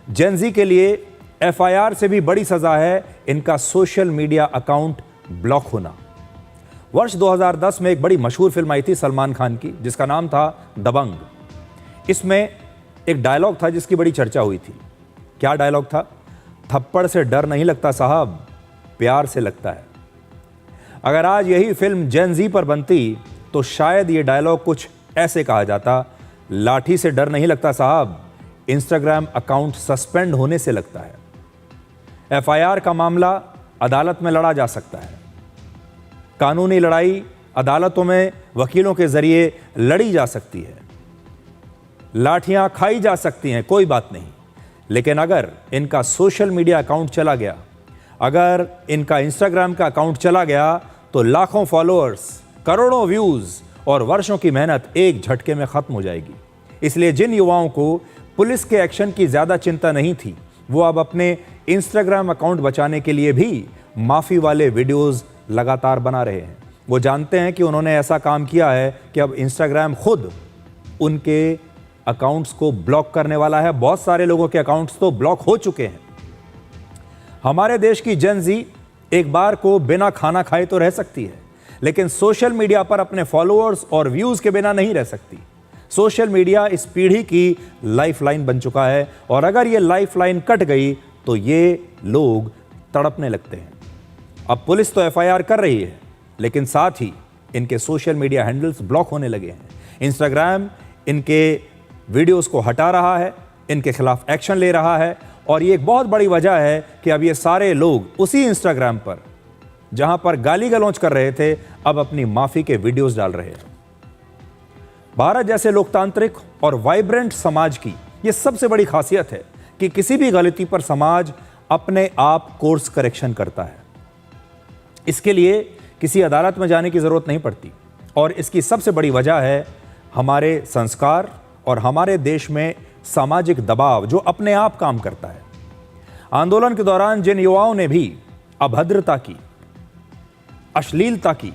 Gen Z के लिए FIR से भी बड़ी सजा है इनका सोशल मीडिया अकाउंट ब्लॉक होना। वर्ष 2010 में एक बड़ी मशहूर फिल्म आई थी सलमान खान की, जिसका नाम था दबंग। इसमें एक डायलॉग था जिसकी बड़ी चर्चा हुई थी। क्या डायलॉग था? थप्पड़ से डर नहीं लगता साहब, प्यार से लगता है। अगर आज यही फिल्म जेन-ज़ी पर बनती तो शायद ये डायलॉग कुछ ऐसे कहा जाता, लाठी से डर नहीं लगता साहब, इंस्टाग्राम अकाउंट सस्पेंड होने से लगता है। एफआईआर का मामला अदालत में लड़ा जा सकता है। कानूनी लड़ाई अदालतों में वकीलों के जरिए लड़ी जा सकती है, लाठियां खाई जा सकती हैं, कोई बात नहीं। लेकिन अगर इनका सोशल मीडिया अकाउंट चला गया, अगर इनका इंस्टाग्राम का अकाउंट चला गया, तो लाखों फॉलोअर्स, करोड़ों व्यूज और वर्षों की मेहनत एक झटके में खत्म हो जाएगी। इसलिए जिन युवाओं को पुलिस के एक्शन की ज्यादा चिंता नहीं थी, वो अब अपने इंस्टाग्राम अकाउंट बचाने के लिए भी माफी वाले वीडियोस लगातार बना रहे हैं। वो जानते हैं कि उन्होंने ऐसा काम किया है कि अब इंस्टाग्राम खुद उनके अकाउंट्स को ब्लॉक करने वाला है। बहुत सारे लोगों के अकाउंट्स तो ब्लॉक हो चुके हैं। हमारे देश की जेन-ज़ी एक बार को बिना खाना खाए तो रह सकती है, लेकिन सोशल मीडिया पर अपने फॉलोअर्स और व्यूज के बिना नहीं रह सकती। सोशल मीडिया इस पीढ़ी की लाइफलाइन बन चुका है, और अगर ये लाइफलाइन कट गई तो ये लोग तड़पने लगते हैं। अब पुलिस तो एफआईआर कर रही है, लेकिन साथ ही इनके सोशल मीडिया हैंडल्स ब्लॉक होने लगे हैं। इंस्टाग्राम इनके वीडियोस को हटा रहा है, इनके खिलाफ एक्शन ले रहा है, और ये एक बहुत बड़ी वजह है कि अब ये सारे लोग उसी इंस्टाग्राम पर जहां पर गाली गलौज कर रहे थे, अब अपनी माफी के वीडियोस डाल रहे हैं। भारत जैसे लोकतांत्रिक और वाइब्रेंट समाज की यह सबसे बड़ी खासियत है कि किसी भी गलती पर समाज अपने आप कोर्स करेक्शन करता है। इसके लिए किसी अदालत में जाने की जरूरत नहीं पड़ती, और इसकी सबसे बड़ी वजह है हमारे संस्कार और हमारे देश में सामाजिक दबाव जो अपने आप काम करता है। आंदोलन के दौरान जिन युवाओं ने भी अभद्रता की, अश्लीलता की,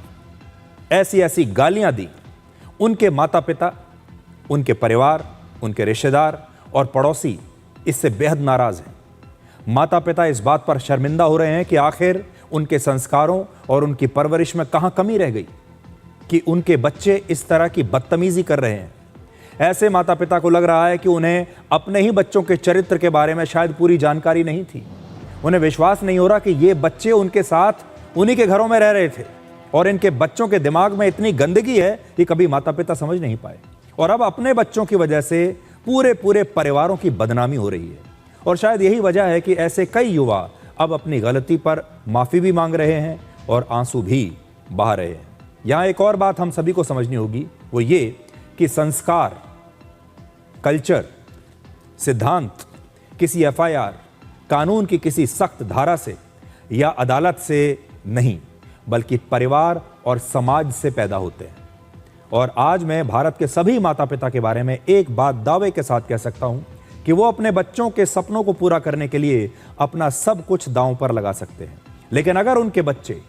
ऐसी ऐसी गालियां दी, उनके माता पिता, उनके परिवार, उनके रिश्तेदार और पड़ोसी इससे बेहद नाराज हैं। माता पिता इस बात पर शर्मिंदा हो रहे हैं कि आखिर उनके संस्कारों और उनकी परवरिश में कहां कमी रह गई कि उनके बच्चे इस तरह की बदतमीजी कर रहे हैं। ऐसे माता पिता को लग रहा है कि उन्हें अपने ही बच्चों के चरित्र के बारे में शायद पूरी जानकारी नहीं थी। उन्हें विश्वास नहीं हो रहा कि ये बच्चे उनके साथ उन्हीं के घरों में रह रहे थे, और इनके बच्चों के दिमाग में इतनी गंदगी है कि कभी माता पिता समझ नहीं पाए, और अब अपने बच्चों की वजह से पूरे परिवारों की बदनामी हो रही है। और शायद यही वजह है कि ऐसे कई युवा अब अपनी गलती पर माफी भी मांग रहे हैं और आंसू भी बहा रहे हैं। यहां एक और बात हम सभी को समझनी होगी, वो ये कि संस्कार, कल्चर, सिद्धांत किसी एफआईआर, कानून की किसी सख्त धारा से या अदालत से नहीं, बल्कि परिवार और समाज से पैदा होते हैं। और आज मैं भारत के सभी माता पिता के बारे में एक बात दावे के साथ कह सकता हूं कि वो अपने बच्चों के सपनों को पूरा करने के लिए अपना सब कुछ दांव पर लगा सकते हैं। लेकिन अगर उनके बच्चे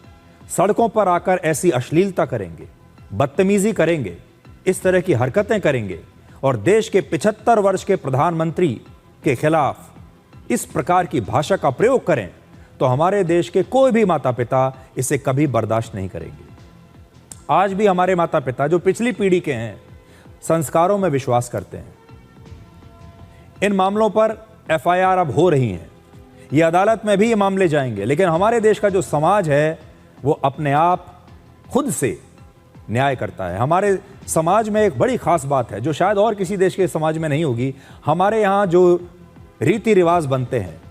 सड़कों पर आकर ऐसी अश्लीलता करेंगे, बदतमीजी करेंगे, इस तरह की हरकतें करेंगे और देश के 75 वर्ष के प्रधानमंत्री के खिलाफ इस प्रकार की भाषा का प्रयोग करें, तो हमारे देश के कोई भी माता पिता इसे कभी बर्दाश्त नहीं करेंगे। आज भी हमारे माता पिता जो पिछली पीढ़ी के हैं, संस्कारों में विश्वास करते हैं। इन मामलों पर एफआईआर अब हो रही हैं, ये अदालत में भी ये मामले जाएंगे, लेकिन हमारे देश का जो समाज है वो अपने आप खुद से न्याय करता है। हमारे समाज में एक बड़ी खास बात है जो शायद और किसी देश के समाज में नहीं होगी। हमारे यहाँ जो रीति रिवाज बनते हैं,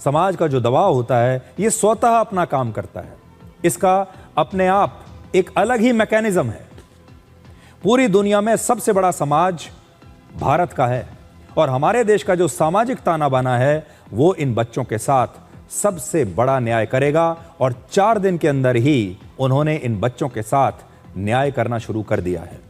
समाज का जो दबाव होता है, ये स्वतः अपना काम करता है। इसका अपने आप एक अलग ही मैकेनिज्म है। पूरी दुनिया में सबसे बड़ा समाज भारत का है, और हमारे देश का जो सामाजिक ताना बाना है वो इन बच्चों के साथ सबसे बड़ा न्याय करेगा, और 4 दिन के अंदर ही उन्होंने इन बच्चों के साथ न्याय करना शुरू कर दिया है।